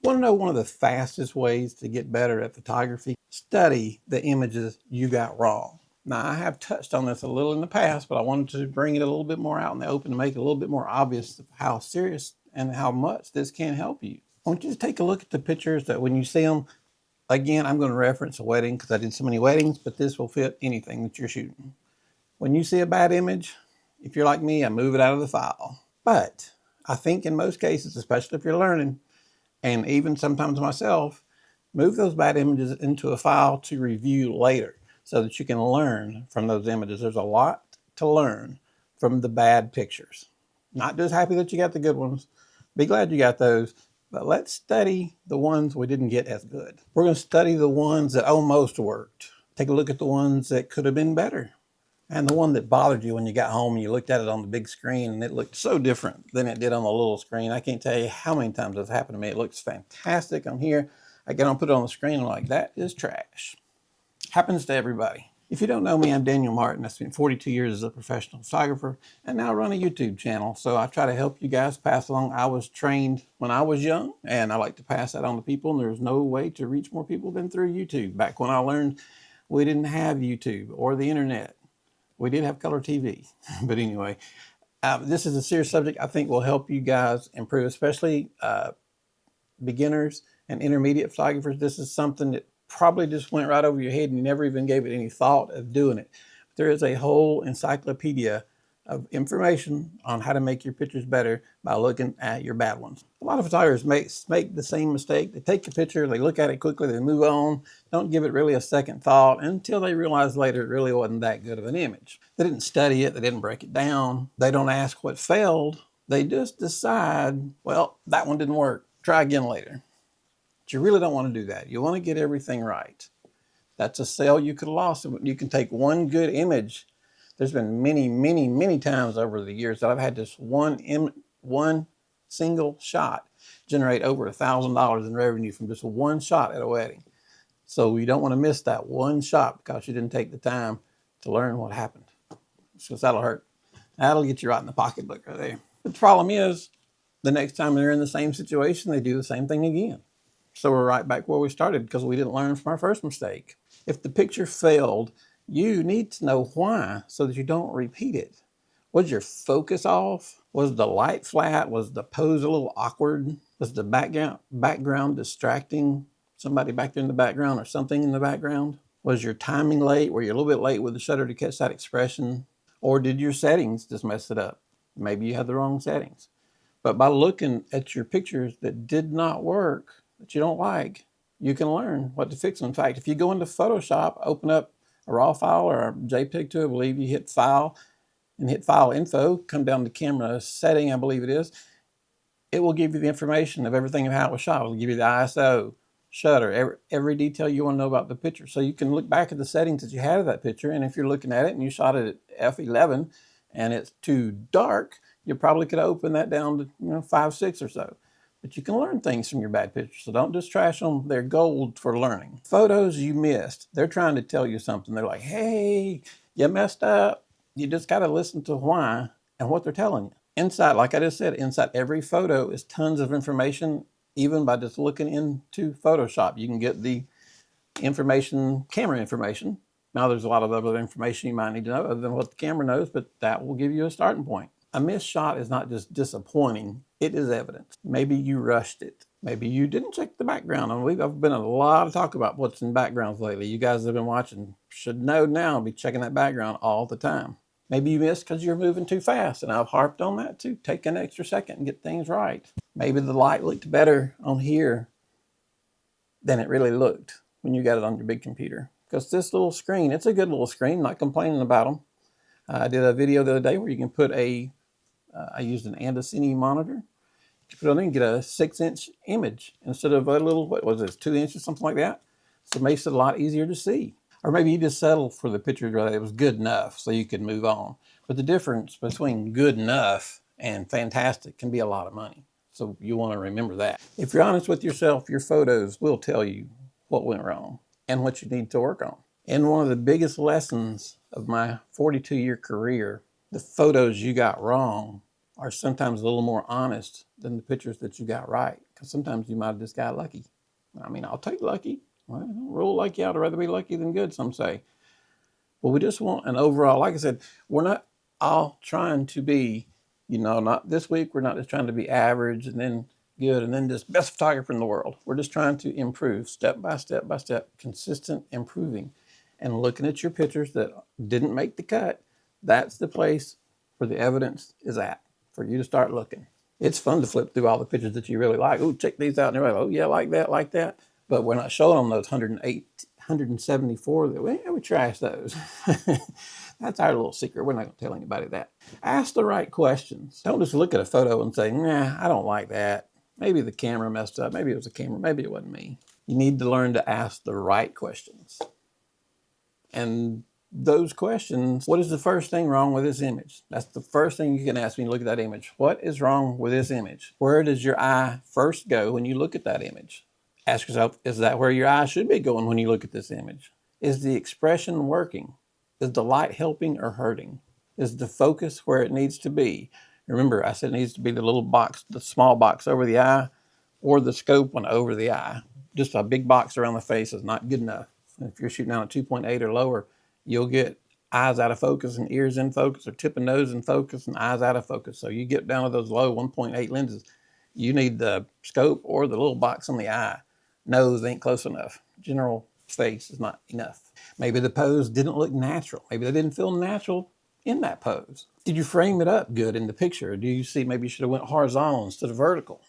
Want to know one of the fastest ways to get better at photography? Study the images you got wrong. Now, I have touched on this a little in the past, but I wanted to bring it a little bit more out in the open to make it a little bit more obvious how serious and how much this can help you. I want you to take a look at the pictures that when you see them, again, I'm going to reference a wedding because I did so many weddings, but this will fit anything that you're shooting. When you see a bad image, if you're like me, I move it out of the file. But I think in most cases, especially if you're learning, and even sometimes myself, move those bad images into a file to review later so that you can learn from those images. There's a lot to learn from the bad pictures. Not just happy that you got the good ones. Be glad you got those, but let's study the ones we didn't get as good. We're going to study the ones that almost worked. Take a look at the ones that could have been better. And the one that bothered you when you got home and you looked at it on the big screen and it looked so different than it did on the little screen. I can't tell you how many times that's happened to me. It looks fantastic on here. I get on, put it on the screen, I'm like, that is trash. Happens to everybody. If you don't know me, I'm Daniel Martin. I spent 42 years as a professional photographer and now run a YouTube channel. So I try to help you guys pass along. I was trained when I was young and I like to pass that on to people. And there's no way to reach more people than through YouTube. Back when I learned, we didn't have YouTube or the internet. We did have color TV, but anyway, this is a serious subject I think will help you guys improve, especially beginners and intermediate photographers. This is something that probably just went right over your head and you never even gave it any thought of doing it. But there is a whole encyclopedia of information on how to make your pictures better by looking at your bad ones. A lot of photographers make the same mistake. They take a picture, they look at it quickly, they move on, don't give it really a second thought until they realize later it really wasn't that good of an image. They didn't study it, they didn't break it down, they don't ask what failed, they just decide, well, that one didn't work, try again later. But you really don't want to do that. You want to get everything right. That's a sale you could have lost. You can take one good image. There's been many, many, many times over the years that I've had this one single shot generate over $1,000 in revenue from just one shot at a wedding. So you don't want to miss that one shot because you didn't take the time to learn what happened. Because that'll hurt. That'll get you right in the pocketbook right there. But the problem is, the next time they're in the same situation, they do the same thing again. So we're right back where we started because we didn't learn from our first mistake. If the picture failed, you need to know why so that you don't repeat it. Was your focus off? Was the light flat? Was the pose a little awkward? Was the background distracting? Somebody back there in the background or something in the background? Was your timing late? Were you a little bit late with the shutter to catch that expression? Or did your settings just mess it up? Maybe you had the wrong settings. But by looking at your pictures that did not work, that you don't like, you can learn what to fix them. In fact, if you go into Photoshop, open up a RAW file or a JPEG to it, I believe you hit File and hit File Info, come down to Camera Setting, I believe it is, it will give you the information of everything of how it was shot. It will give you the ISO, shutter, every detail you want to know about the picture. So you can look back at the settings that you had of that picture, and if you're looking at it and you shot it at f11 and it's too dark, you probably could open that down to 5, 6 or so. But you can learn things from your bad pictures, so don't just trash them. They're gold for learning. Photos you missed, they're trying to tell you something. They're like, hey, you messed up. You just got to listen to why and what they're telling you. Inside, like I just said, inside every photo is tons of information. Even by just looking into Photoshop, you can get the information, camera information. Now there's a lot of other information you might need to know other than what the camera knows, but that will give you a starting point. A missed shot is not just disappointing, it is evidence. Maybe you rushed it. Maybe you didn't check the background. I've been a lot of talk about what's in backgrounds lately. You guys have been watching should know now, be checking that background all the time. Maybe you missed because you're moving too fast, and I've harped on that too. Take an extra second and get things right. Maybe the light looked better on here than it really looked when you got it on your big computer. Because this little screen, it's a good little screen, not complaining about them. I did a video the other day where you can put I used an Andocini monitor. You put it on there and get a 6-inch image instead of a little, what was this, 2 inches, something like that. So it makes it a lot easier to see. Or maybe you just settled for the picture that it was good enough so you could move on. But the difference between good enough and fantastic can be a lot of money. So you want to remember that. If you're honest with yourself, your photos will tell you what went wrong and what you need to work on. And one of the biggest lessons of my 42-year career, the photos you got wrong are sometimes a little more honest than the pictures that you got right. because sometimes you might have just got lucky. I mean, I'll take lucky. Well, I don't rule lucky out. I'd rather be lucky than good, some say. But we just want an overall, like I said, we're not all trying to be, not this week, we're not just trying to be average and then good and then just best photographer in the world. We're just trying to improve step by step by step, consistent improving. And looking at your pictures that didn't make the cut, that's the place where the evidence is at for you to start looking. It's fun to flip through all the pictures that you really like. Oh, check these out. And they're like, oh, yeah, like that, like that. But we're not showing them those 108, 174 that we trash those. That's our little secret. We're not going to tell anybody that. Ask the right questions. Don't just look at a photo and say, nah, I don't like that. Maybe the camera messed up. Maybe it was the camera. Maybe it wasn't me. You need to learn to ask the right questions. And those questions, what is the first thing wrong with this image? That's the first thing you can ask when you look at that image. What is wrong with this image? Where does your eye first go when you look at that image? Ask yourself, is that where your eye should be going when you look at this image? Is the expression working? Is the light helping or hurting? Is the focus where it needs to be? Remember, I said it needs to be the little box, the small box over the eye, or the scope one over the eye. Just a big box around the face is not good enough. If you're shooting down at 2.8 or lower, you'll get eyes out of focus and ears in focus, or tip and nose in focus and eyes out of focus. So you get down to those low 1.8 lenses, you need the scope or the little box on the eye. Nose ain't close enough. General face is not enough. Maybe the pose didn't look natural. Maybe they didn't feel natural in that pose. Did you frame it up good in the picture? Do you see maybe you should have went horizontal instead of vertical?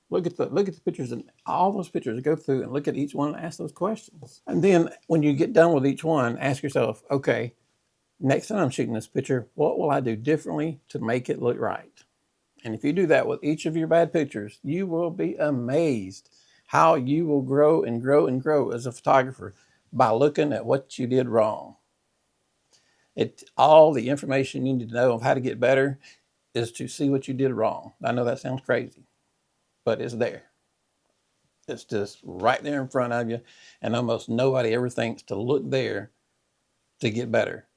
Look at the pictures, and all those pictures, go through and look at each one and ask those questions. And then when you get done with each one, ask yourself, okay, next time I'm shooting this picture, what will I do differently to make it look right? And if you do that with each of your bad pictures, you will be amazed how you will grow and grow and grow as a photographer by looking at what you did wrong. All the information you need to know of how to get better is to see what you did wrong. I know that sounds crazy, but it's there. It's just right there in front of you, and almost nobody ever thinks to look there to get better.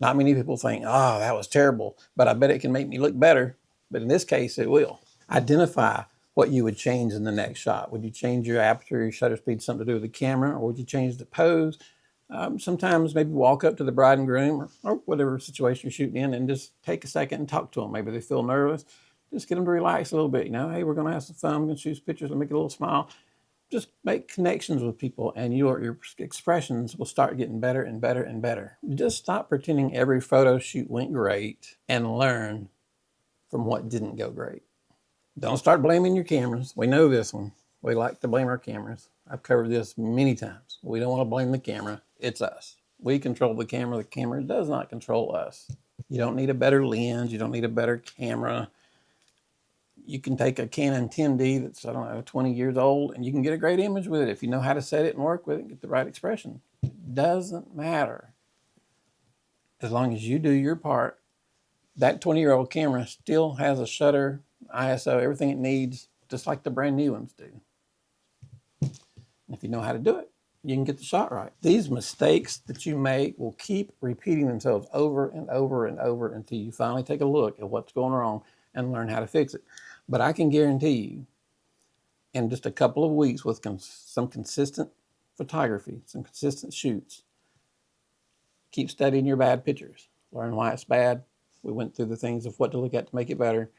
Not many people think, oh, that was terrible, but I bet it can make me look better. But in this case, it will. Identify what you would change in the next shot. Would you change your aperture, your shutter speed, something to do with the camera, or would you change the pose? Sometimes maybe walk up to the bride and groom or whatever situation you're shooting in and just take a second and talk to them. Maybe they feel nervous. Just get them to relax a little bit. Hey, we're going to have some fun. I'm going to shoot pictures and make a little smile. Just make connections with people, and your expressions will start getting better and better and better. Just stop pretending every photo shoot went great and learn from what didn't go great. Don't start blaming your cameras. We know this one. We like to blame our cameras. I've covered this many times. We don't want to blame the camera. It's us. We control the camera. The camera does not control us. You don't need a better lens. You don't need a better camera. You can take a Canon 10D that's, 20 years old, and you can get a great image with it if you know how to set it and work with it and get the right expression. It doesn't matter. As long as you do your part, that 20-year-old camera still has a shutter, ISO, everything it needs, just like the brand new ones do. And if you know how to do it, you can get the shot right. These mistakes that you make will keep repeating themselves over and over and over until you finally take a look at what's going wrong and learn how to fix it. But I can guarantee you, in just a couple of weeks with some consistent photography, some consistent shoots, keep studying your bad pictures, learn why it's bad. We went through the things of what to look at to make it better.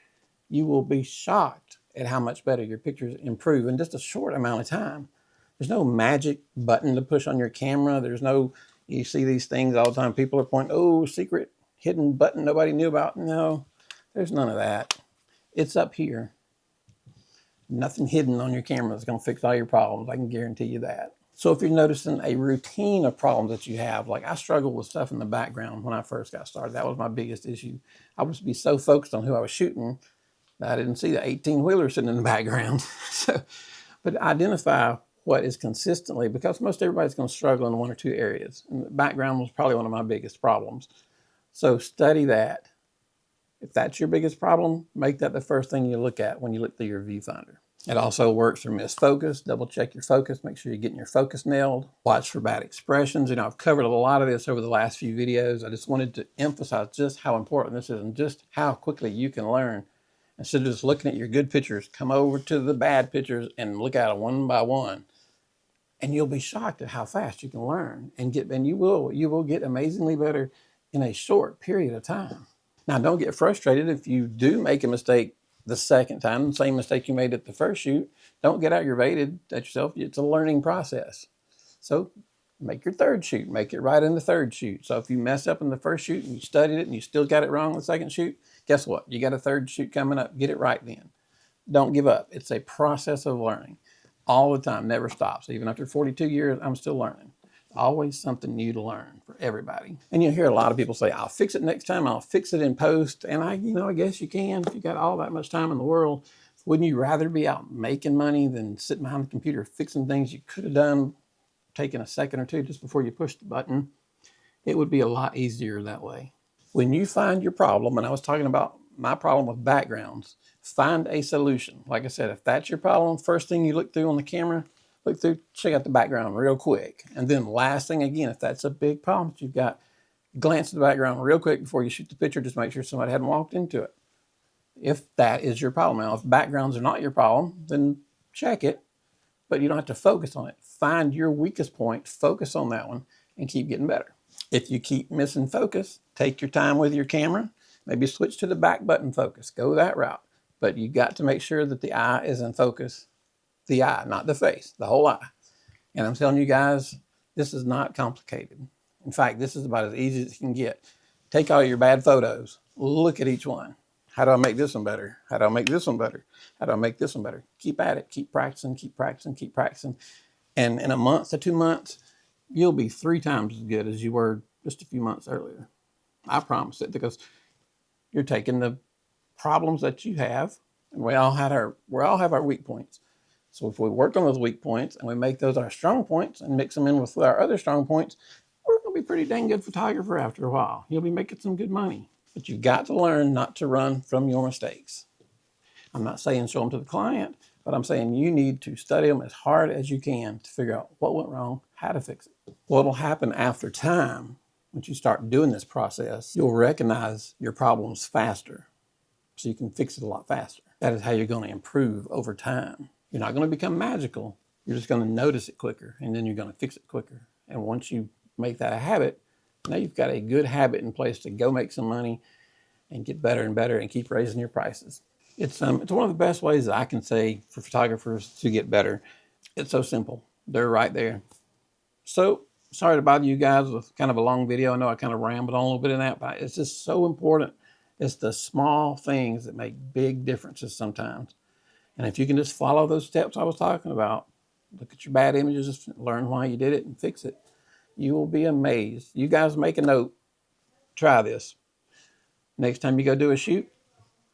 You will be shocked at how much better your pictures improve in just a short amount of time. There's no magic button to push on your camera. You see these things all the time. People are pointing, secret hidden button nobody knew about. No, there's none of that. It's up here. Nothing hidden on your camera is going to fix all your problems. I can guarantee you that. So if you're noticing a routine of problems that you have, like I struggled with stuff in the background when I first got started. That was my biggest issue. I was be so focused on who I was shooting that I didn't see the 18-wheeler sitting in the background. But identify what is consistently, because most everybody's going to struggle in one or two areas. And the background was probably one of my biggest problems. So study that. If that's your biggest problem, make that the first thing you look at when you look through your viewfinder. It also works for misfocus. Double check your focus. Make sure you're getting your focus nailed. Watch for bad expressions. I've covered a lot of this over the last few videos. I just wanted to emphasize just how important this is and just how quickly you can learn Instead of just looking at your good pictures, come over to the bad pictures and look at them one by one. And you'll be shocked at how fast you can learn and you will get amazingly better in a short period of time. Now, don't get frustrated if you do make a mistake the second time, the same mistake you made at the first shoot. Don't get aggravated at yourself. It's a learning process. So make your third shoot, make it right in the third shoot. So if you mess up in the first shoot and you studied it and you still got it wrong in the second shoot, guess what? You got a third shoot coming up. Get it right then. Don't give up. It's a process of learning all the time, never stops. Even after 42 years, I'm still learning. Always something new to learn for everybody. And you'll hear a lot of people say, I'll fix it next time. I'll fix it in post. And I guess you can if you got all that much time in the world. Wouldn't you rather be out making money than sitting behind the computer fixing things you could have done, taking a second or two just before you push the button? It would be a lot easier that way. When you find your problem, and I was talking about my problem with backgrounds, find a solution. Like I said, if that's your problem, first thing you look through on the camera, check out the background real quick. And then last thing, again, if that's a big problem that you've got, glance at the background real quick before you shoot the picture. Just make sure somebody hadn't walked into it. If that is your problem. Now, if backgrounds are not your problem, then check it, but you don't have to focus on it. Find your weakest point, focus on that one, and keep getting better. If you keep missing focus, take your time with your camera. Maybe switch to the back button focus. Go that route. But you got to make sure that the eye is in focus. The eye, not the face, the whole eye. And I'm telling you guys, this is not complicated. In fact, this is about as easy as you can get. Take all your bad photos, look at each one. How do I make this one better? How do I make this one better? How do I make this one better? Keep at it, keep practicing, keep practicing, keep practicing. And in a month to 2 months, you'll be 3 times as good as you were just a few months earlier. I promise it, because you're taking the problems that you have, and we all have our weak points. So if we work on those weak points and we make those our strong points and mix them in with our other strong points, we're going to be pretty dang good photographer after a while. You'll be making some good money. But you've got to learn not to run from your mistakes. I'm not saying show them to the client, but I'm saying you need to study them as hard as you can to figure out what went wrong, how to fix it. What will happen after time, once you start doing this process, you'll recognize your problems faster, so you can fix it a lot faster. That is how you're going to improve over time. You're not going to become magical. You're just going to notice it quicker, and then you're going to fix it quicker. And once you make that a habit, now you've got a good habit in place to go make some money and get better and better and keep raising your prices. It's one of the best ways that I can say for photographers to get better. It's so simple. They're right there. So sorry to bother you guys with kind of a long video. I know I kind of rambled on a little bit in that, but it's just so important. It's the small things that make big differences sometimes. And if you can just follow those steps I was talking about, look at your bad images, learn why you did it, and fix it, you will be amazed. You guys make a note. Try this. Next time you go do a shoot,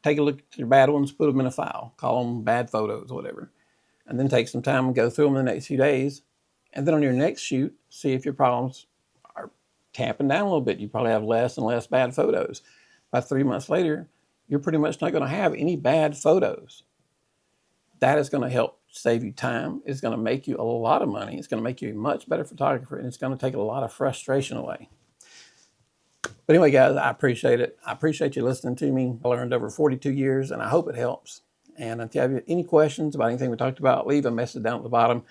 take a look at your bad ones, put them in a file, call them bad photos or whatever, and then take some time and go through them in the next few days. And then on your next shoot, see if your problems are tamping down a little bit. You probably have less and less bad photos. By 3 months later, you're pretty much not going to have any bad photos. That is going to help save you time. It's going to make you a lot of money. It's going to make you a much better photographer, and it's going to take a lot of frustration away. But anyway, guys, I appreciate it. I appreciate you listening to me. I learned over 42 years, and I hope it helps. And if you have any questions about anything we talked about, leave a message down at the bottom.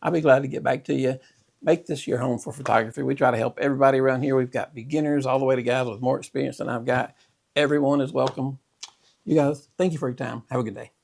I'll be glad to get back to you. Make this your home for photography. We try to help everybody around here. We've got beginners all the way to guys with more experience than I've got. Everyone is welcome. You guys, thank you for your time. Have a good day.